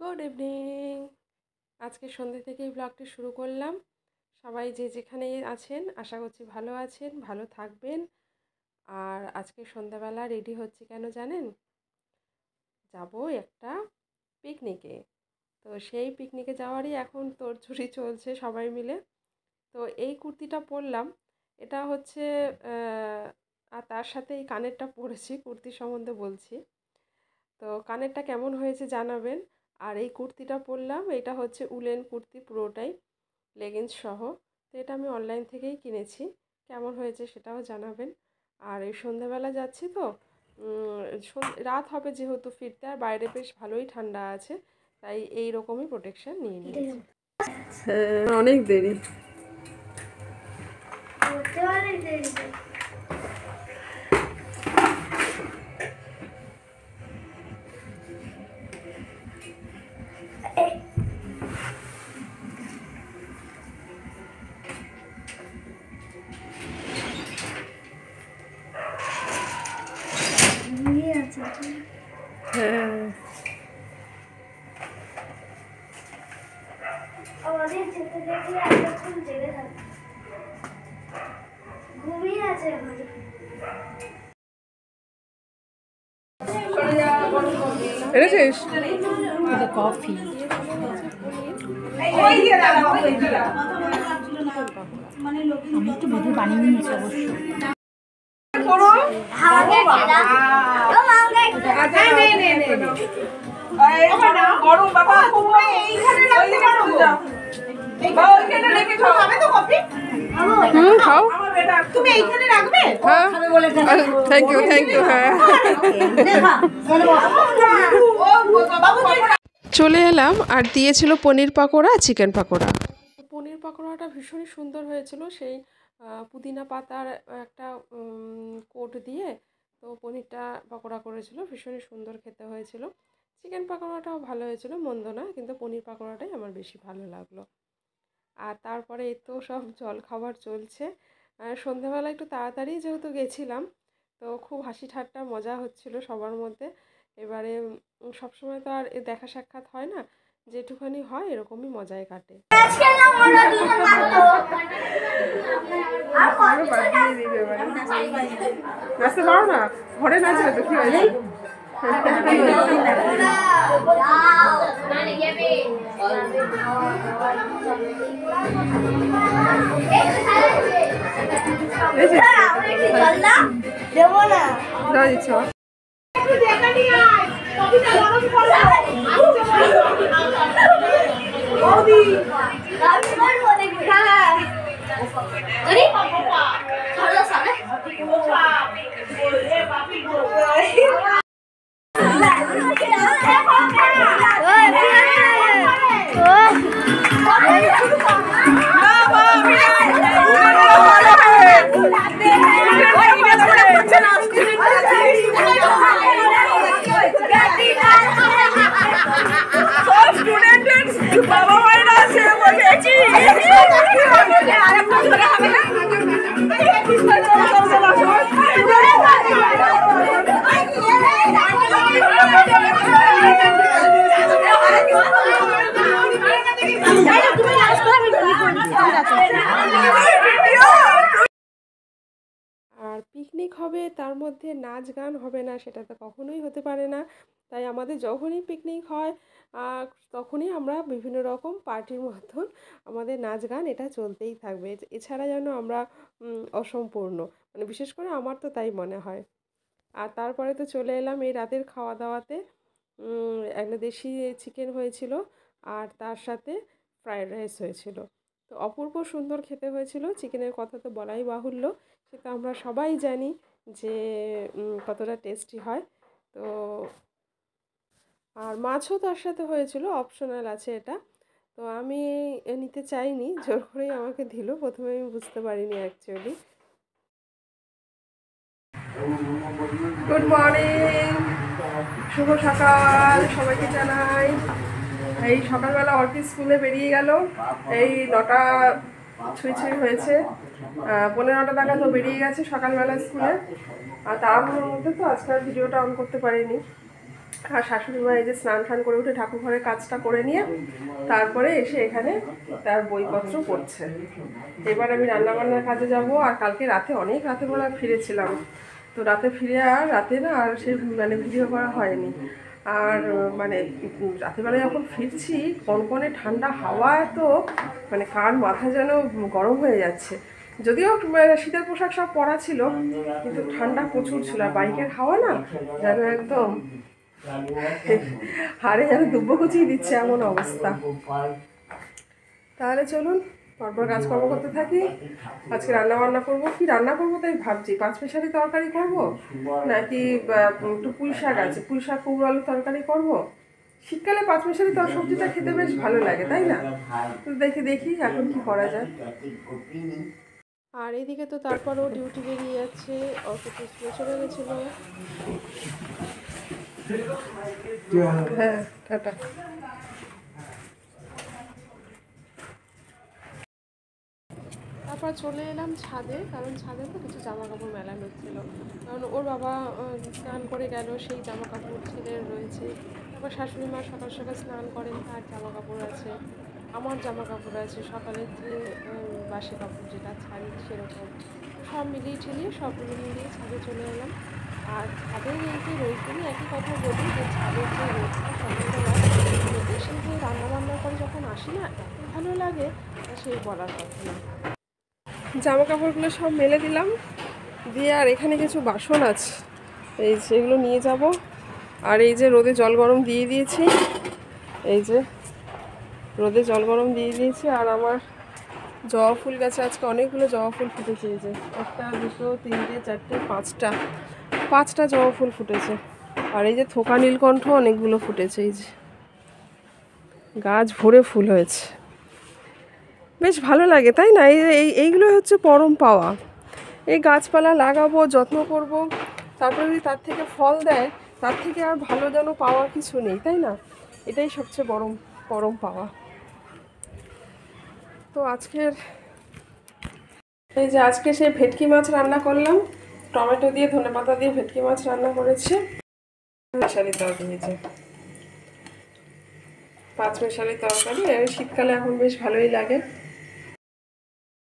Good evening. আজকে সন্ধ্যে থেকেই ব্লগটি শুরু করলাম। সবাই যে যেখানে আছেন আশা করছি ভালো আছেন, ভালো থাকবেন। আর আজকে সন্ধ্যাবেলা রেডি হচ্ছে কেন জানেন? যাব একটা পিকনিকে। তো সেই পিকনিকে যাওয়ারই এখন তোড়জোড়ি চলছে সবাই মিলে। তো এই কুর্তিটা পরলাম, এটা হচ্ছে আর তার সাথে এই কানেরটা পরেছি, কুর্তির সম্বন্ধে বলছি। তো কানেরটা কেমন হয়েছে জানাবেন। আর এই কুর্তিটা পরলাম, এটা হচ্ছে উলেন কুর্তি পুরোটাই, লেগিংস সহ। তো এটা আমি অনলাইন থেকেই কিনেছি, কেমন হয়েছে সেটাও জানাবেন। আর এই সন্ধ্যাবেলা যাচ্ছি তো, রাত হবে যেহেতু ফিরতে, আর বাইরে বেশ ভালোই ঠান্ডা আছে, তাই এই রকমই প্রোটেকশন নিয়ে নিয়েছি। অনেক দেরি। হ্যাঁ, এনেছিস কফি আমি একটু বেঁধে বানিয়ে নিয়েছি অবশ্য। Thank you thank you. হ্যাঁ, চলে এলাম আর দিয়েছিল পনির পাকোড়া, চিকেন পাকোড়া। পনির পাকোড়াটা ভীষণই সুন্দর হয়েছিল, সেই পুদিনা পাতার একটা কোট দিয়ে তো পনিরটা পাকোড়া করেছিল, ভীষণই সুন্দর খেতে হয়েছিল। চিকেন পাকোড়াটাও ভালো হয়েছিল, মন্দ না, কিন্তু পনির পাকোড়াটাই আমার বেশি ভালো লাগলো। আর তারপরে এই তো সব জল খাবার চলছে। সন্ধ্যাবেলা একটু তাড়াতাড়ি যেহেতু গেছিলাম, তো খুব হাসি ঠাট্টা মজা হচ্ছিল সবার মধ্যে। এবারে সবসময় তো আর দেখা সাক্ষাৎ হয় না, যেটুখানি হয় এরকমই মজায় কাটে। নাচতে পারো না? ঘরে নাচবে তো কি হয়েছে? আর পিকনিক হবে, তার মধ্যে নাচ গান হবে না, সেটা তো কখনোই হতে পারে না। তাই আমাদের যখনই পিকনিক হয় তখনই আমরা বিভিন্ন রকম পার্টির মতন আমাদের নাচ গান এটা চলতেই থাকবে, এছাড়া যেন আমরা অসম্পূর্ণ, মানে বিশেষ করে আমার তো তাই মনে হয়। আর তারপরে তো চলে এলাম এই রাতের খাওয়া দাওয়াতে। একটা দেশি চিকেন হয়েছিল, আর তার সাথে ফ্রায়েড রাইস হয়েছিল। তো অপূর্ব সুন্দর খেতে হয়েছিল, চিকেনের কথা তো বলাই বাহুল্য, সেটা আমরা সবাই জানি যে কতটা টেস্টি হয়। তো আর মাছও তার সাথে হয়েছিল, অপশনাল আছে এটা। তো আমি নিতে চাইনি, জোর করেই আমাকে দিল, প্রথমে আমি বুঝতে পারিনি অ্যাকচুয়ালি। গুড মর্নিং, শুভ সকাল সবাইকে জানাই। এই সকালবেলা অর্কিড স্কুলে বেরিয়ে গেল, এই 9টা ছুঁই হয়েছে, 15টা টাকা তো বেরিয়ে গেছে সকালবেলা স্কুলে। আর তাড়াহুড়োর মধ্যে তো আজকাল ভিডিওটা অন করতে পারিনি। আর শাশুড়ি মা এই যে স্নান টান করে উঠে ঠাকুর ঘরের কাজটা করে নিয়ে তারপরে এসে এখানে তার বইপত্র পড়ছে। এবার আমি রান্নাবান্নার কাজে যাব। আর কালকে রাতে অনেক রাতে বেলা ফিরেছিলাম, তো রাতে ফিরে আর রাতে না আর সে মানে ভিডিও করা হয়নি। আর মানে রাতেবেলায় যখন ফিরছি কনকনে ঠান্ডা হাওয়া, তো মানে কান মাথা যেন গরম হয়ে যাচ্ছে। যদিও শীতের পোশাক সব পরা ছিল, কিন্তু ঠান্ডা প্রচুর ছিল। আর বাইকের হাওয়া না যেন একদম হাড়ে যেন দুব্বো কুচিয়ে দিচ্ছে এমন অবস্থা। তাহলে চলুন পরপর কাজকর্ম করতে থাকি। আজকে রান্না বান্না করবো, কি রান্না করবো তাই ভাবছি। পাঁচমিশালি তরকারি করব, নাকি একটু পুঁই শাক আছে, পুঁই শাক কুমড়ো আলু তরকারি করব। শীতকালে পাঁচমিশালি সবজিটা খেতে বেশ ভালো লাগে, তাই না? তো দেখি এখন কি করা যায়। আর এদিকে তো তারপরও ডিউটি বেরিয়ে যাচ্ছে, অফিস স্কুলে চলে গেছিলো। হ্যাঁ, টাটা। তারপর চলে এলাম ছাদে, কারণ ছাদে তো কিছু জামা কাপড় মেলা হচ্ছিলো। কারণ ওর বাবা স্নান করে গেল, সেই জামা কাপড় ছেলের রয়েছে। তারপর শাশুড়ি মা সকাল সকাল স্নান করেন, তার জামা কাপড় আছে, আমার জামা কাপড় আছে, সকালের যে বাসি কাপড় যেটা ছাড়ি সেরকম সব মিলিয়ে ঠেলিয়ে সবগুলো মিলিয়ে ছাদে চলে এলাম। আর ছাদের এই যে রোদগুলো, একই কথা বলি যে ছাদের যে রোদটা সকালবেলা এসে যে রান্নাবান্না করে যখন আসি না, এত ভালো লাগে সেই বলার কথা না। জামা কাপড়গুলো সব মেলে দিলাম, দিয়ে আর এখানে কিছু বাসন আছে, এই সেগুলো নিয়ে যাব। আর এই যে রোদে জল গরম দিয়ে দিয়েছি, এই যে রোদে জল গরম দিয়ে দিয়েছি। আর আমার জবা ফুল গাছে আজকে অনেকগুলো জবা ফুল ফুটেছে। এই যে 1 2 3 4 5টা জবা ফুল ফুটেছে। আর এই যে থোকা নীলকণ্ঠ অনেকগুলো ফুটেছে, এই যে গাছ ভরে ফুল হয়েছে, বেশ ভালো লাগে, তাই না? এইগুলো হচ্ছে পরম পাওয়া। এই গাছপালা লাগাবো, যত্ন করব, তারপরে যদি তার থেকে ফল দেয়, তার থেকে আর ভালো যেন পাওয়ার কিছু নেই, তাই না? এটাই সবচেয়ে পরম পাওয়া। তো এই যে আজকে সেই ভেটকি মাছ রান্না করলাম, টমেটো দিয়ে ধনেপাতা দিয়ে ভেটকি মাছ রান্না করেছে। মিশালি তরকারি, পাঁচমিশালি তরকারি শীতকালে এখন বেশ ভালোই লাগে।